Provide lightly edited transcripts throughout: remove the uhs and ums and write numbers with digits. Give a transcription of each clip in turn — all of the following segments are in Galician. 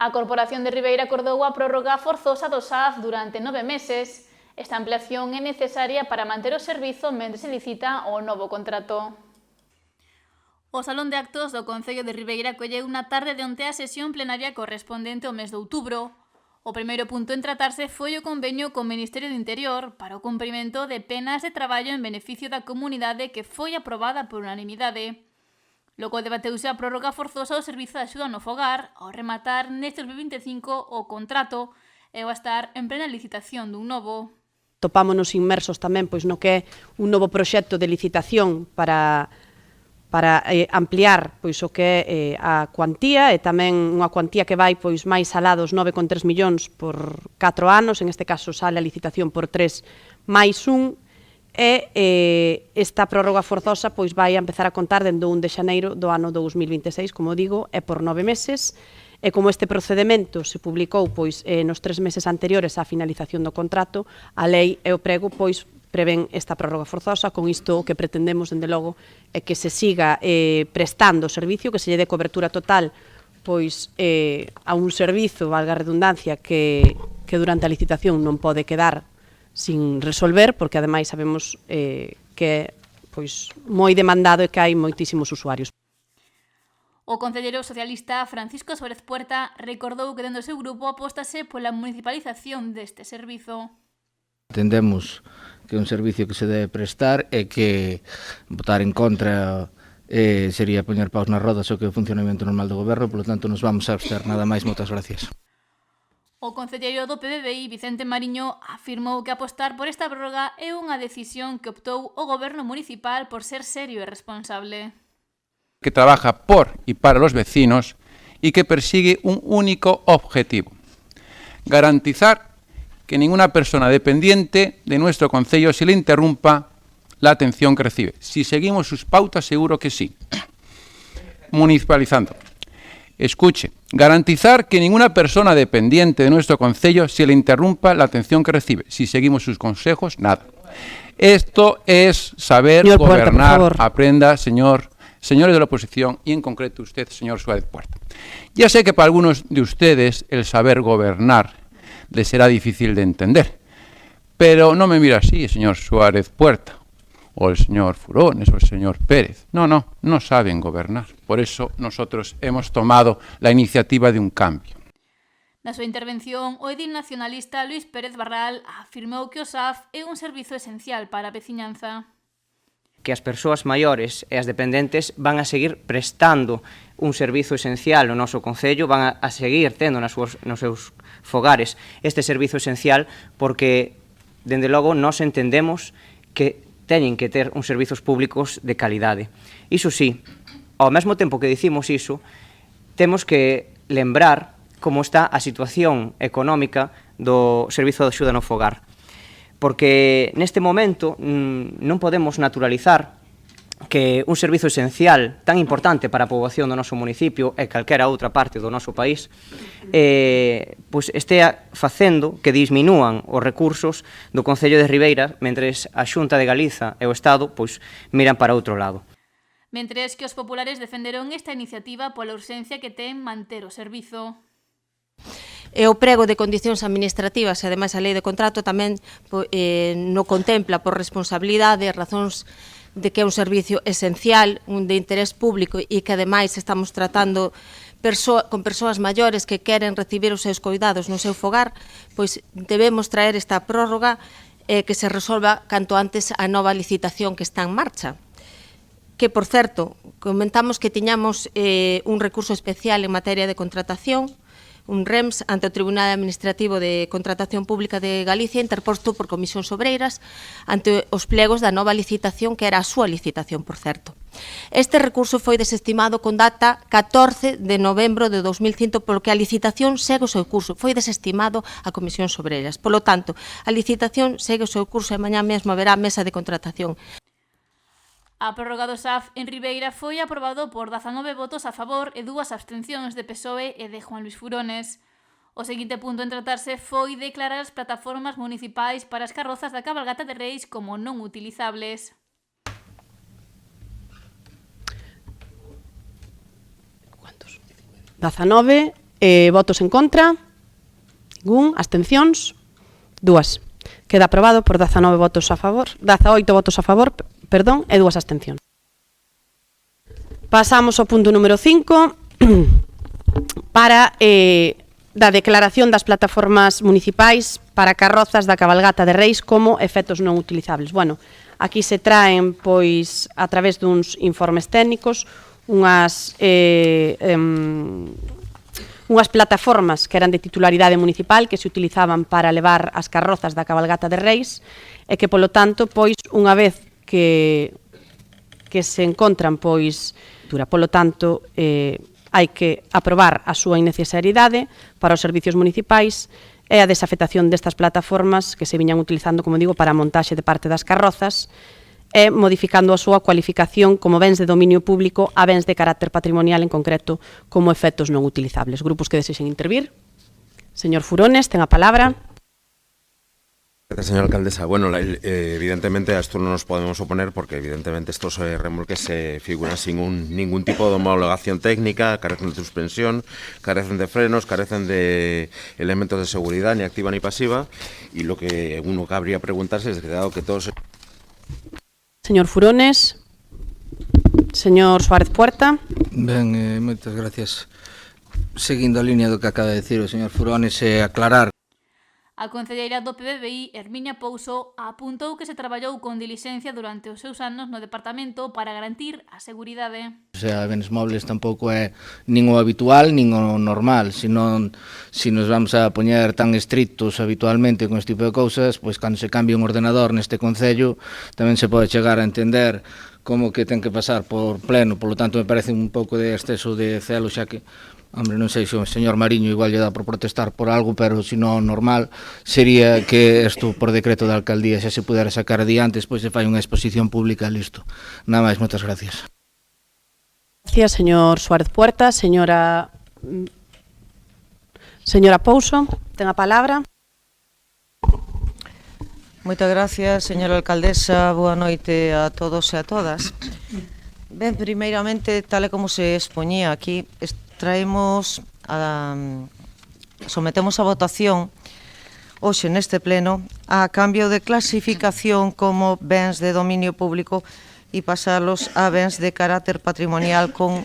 A Corporación de Ribeira acordou a prórroga forzosa do SAF durante 9 meses. Esta ampliación é necesaria para manter o servizo mentre se licita o novo contrato. O Salón de Actos do Concello de Ribeira acolleu unha tarde de onte a sesión plenaria correspondente ao mes de outubro. O primeiro punto en tratarse foi o convenio co Ministerio do Interior para o cumprimento de penas de traballo en beneficio da comunidade que foi aprobada por unanimidade. Logo debateuse a prórroga forzosa do servizo de axuda no fogar ao rematar neste 2025 o contrato e ao estar en plena licitación dun novo. Topámonos inmersos tamén pois no que é un novo proxecto de licitación para ampliar pois o que é a cuantía e tamén unha cuantía que vai pois máis alá dos 9,3 millóns por 4 anos, en este caso sale a licitación por 3 máis 1, e esta prórroga forzosa pois vai a empezar a contar dende o 1 de xaneiro do ano 2026, como digo, é por 9 meses, e como este procedimento se publicou pois nos 3 meses anteriores á finalización do contrato, a lei e o prego pois prevén esta prórroga forzosa. Con isto o que pretendemos, dende logo, é que se siga prestando o servicio, que se lle dé cobertura total pois a un servizo, valga a redundancia, que durante a licitación non pode quedar sin resolver, porque ademais sabemos que é pois moi demandado e que hai moitísimos usuarios. O concelleiro socialista Francisco Suárez Puerta recordou que dentro do seu grupo apóstase pola municipalización deste servizo. Entendemos que é un servicio que se debe prestar e que votar en contra sería poñer paus nas rodas o que é o funcionamento normal do goberno, polo tanto nos vamos a abster. Nada máis, moitas gracias. O concelleiro do PBBI, Vicente Mariño, afirmou que apostar por esta prórroga é unha decisión que optou o goberno municipal por ser serio e responsable. Que trabaja por y para los vecinos y que persigue un único objetivo: garantizar que ninguna persona dependiente de nuestro concello se le interrumpa la atención que recibe. Si seguimos sus pautas, seguro que sí. Municipalizando. Escuche, garantizar que ninguna persona dependiente de nuestro concello se le interrumpa la atención que recibe. Si seguimos sus consejos, nada. Esto es saber señor gobernar. Puerta, aprenda, señores de la oposición, y en concreto usted, señor Suárez Puerta. Ya sé que para algunos de ustedes el saber gobernar les será difícil de entender, pero no me mira así, señor Suárez Puerta, o el señor Furones, o el señor Pérez. No saben gobernar. Por eso nosotros hemos tomado la iniciativa de un cambio. Na súa intervención, o edil nacionalista Luis Pérez Barral afirmou que o SAF é un servizo esencial para a veciñanza. Que as persoas maiores e as dependentes van a seguir prestando un servizo esencial no noso concello, van a seguir tendo nos seus fogares este servizo esencial, porque, dende logo, nós entendemos que teñen que ter uns servizos públicos de calidade. Iso sí, ao mesmo tempo que dicimos iso, temos que lembrar como está a situación económica do servizo de axuda no fogar. Porque neste momento non podemos naturalizar que un servizo esencial tan importante para a poboación do noso municipio e calquera outra parte do noso país pois estea facendo que disminúan os recursos do Concello de Ribeira, mentres a Xunta de Galiza e o Estado pois miran para outro lado. Mentres que os populares defenderon esta iniciativa pola urxencia que ten manter o servizo. E o prego de condicións administrativas e ademais a lei de contrato tamén no contempla por responsabilidade e razóns de que é un servicio esencial, un de interés público e que ademais estamos tratando con persoas maiores que queren recibir os seus coidados no seu fogar, pois debemos traer esta prórroga que se resolva canto antes a nova licitación que está en marcha. Que, por certo, comentamos que tiñamos un recurso especial en materia de contratación, un REMS ante o Tribunal Administrativo de Contratación Pública de Galicia, interposto por Comisións Obreiras ante os plegos da nova licitación, que era a súa licitación, por certo. Este recurso foi desestimado con data 14 de novembro de 2005, porque a licitación segue o seu curso, foi desestimado a Comisións Obreiras. Polo tanto, a licitación segue o seu curso e mañá mesmo haberá mesa de contratación. A prórroga do SAF en Ribeira foi aprobado por 19 votos a favor e 2 abstencións de PSOE e de Juan Luis Furones. O seguinte punto en tratarse foi declarar as plataformas municipais para as carrozas da cabalgata de Reis como non utilizables. 19 Votos en contra? Ningún. Abstencións? 2. Queda aprobado por 18 votos a favor, e 2 abstencións. Pasamos ao punto número 5 para da declaración das plataformas municipais para carrozas da cabalgata de Reis como efectos non utilizables. Bueno, aquí se traen, pois, a través duns informes técnicos, unhas plataformas que eran de titularidade municipal que se utilizaban para levar as carrozas da cabalgata de Reis e que, polo tanto, pois, unha vez que se encontran, pois, polo tanto, hai que aprobar a súa innecesariedade para os servicios municipais e a desafectación destas plataformas que se viñan utilizando, como digo, para a montaxe de parte das carrozas e modificando a súa cualificación como bens de dominio público a bens de carácter patrimonial, en concreto, como efectos non utilizables. Grupos que desexen intervir. Señor Furones, ten a palabra. Gracias, señora alcaldesa. Bueno, evidentemente a esto no nos podemos oponer porque evidentemente estos remolques figuran sin ningún tipo de homologación técnica, carecen de suspensión, carecen de frenos, carecen de elementos de seguridad, ni activa ni pasiva, y lo que uno cabría preguntarse es que dado que todos... Señor Furones, señor Suárez Puerta. Ben, moitas gracias. Seguindo a línea do que acaba de decir o señor Furones, aclarar. A concelleira do PBBI, Herminia Pouso, apuntou que se traballou con dilixencia durante os seus anos no departamento para garantir a seguridade. O sea, benes móviles tampouco é nin o habitual nin o normal, senón se nos vamos a poñer tan estrictos habitualmente con este tipo de cousas, pois cando se cambia un ordenador neste concello tamén se pode chegar a entender como que ten que pasar por pleno, polo tanto me parece un pouco de exceso de celo, xa que hombre, non sei se o señor Mariño igual lle dá por protestar por algo, pero se non normal sería que isto por decreto da alcaldía xa se pudera sacar adiante, despois se fai unha exposición pública e listo. Nada máis, moitas gracias. Gracias, señor Suárez Puerta. Señora Pouso, ten a palabra. Moitas gracias, señora alcaldesa. Boa noite a todos e a todas. Ben, primeiramente, tal e como se expoñía aquí, sometemos a votación hoxe neste pleno a cambio de clasificación como bens de dominio público e pasalos a bens de carácter patrimonial con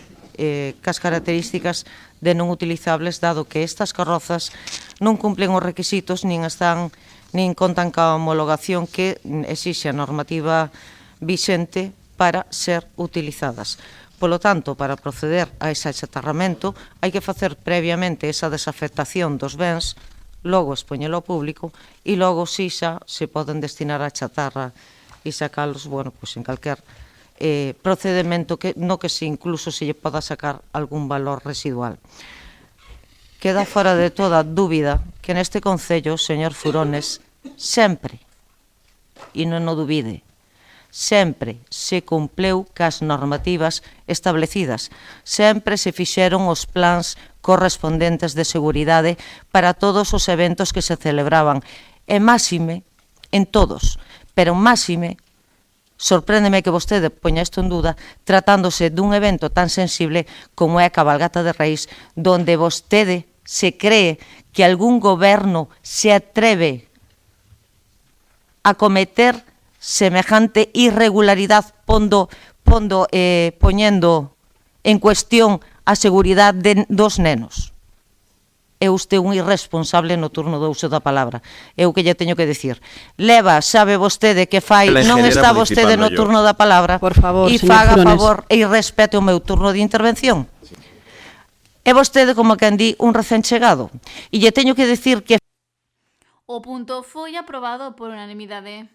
cas características de non utilizables, dado que estas carrozas non cumplen os requisitos nin contan ca homologación que exixe a normativa vixente para ser utilizadas. Polo tanto, para proceder a ese achatarramento, hai que facer previamente esa desafectación dos bens, logo expoñelo ao público, e logo si xa se poden destinar a chatarra e sacalos, bueno, pois en calquer procedimento no que incluso se lle poda sacar algún valor residual. Queda fora de toda dúbida que neste concello, señor Furones, sempre, e non o dubide, sempre se cumpleu cas normativas establecidas, sempre se fixeron os plans correspondentes de seguridade para todos os eventos que se celebraban, e máxime en todos, pero máxime, sorpréndeme que vostede poña isto en duda, tratándose dun evento tan sensible como é a Cabalgata de Reis, donde vostede se cree que algún goberno se atreve a cometer semejante irregularidade poñendo en cuestión a seguridade dos nenos. É usted un irresponsable no turno do uso da palabra. É o que lle teño que dicir. Leva, sabe vostede que fai, non está vostede no turno da palabra, por favor, e faga favor e respete o meu turno de intervención. É vostede, como quen di, un recén chegado. E lle teño que dicir que O punto foi aprobado por unanimidade.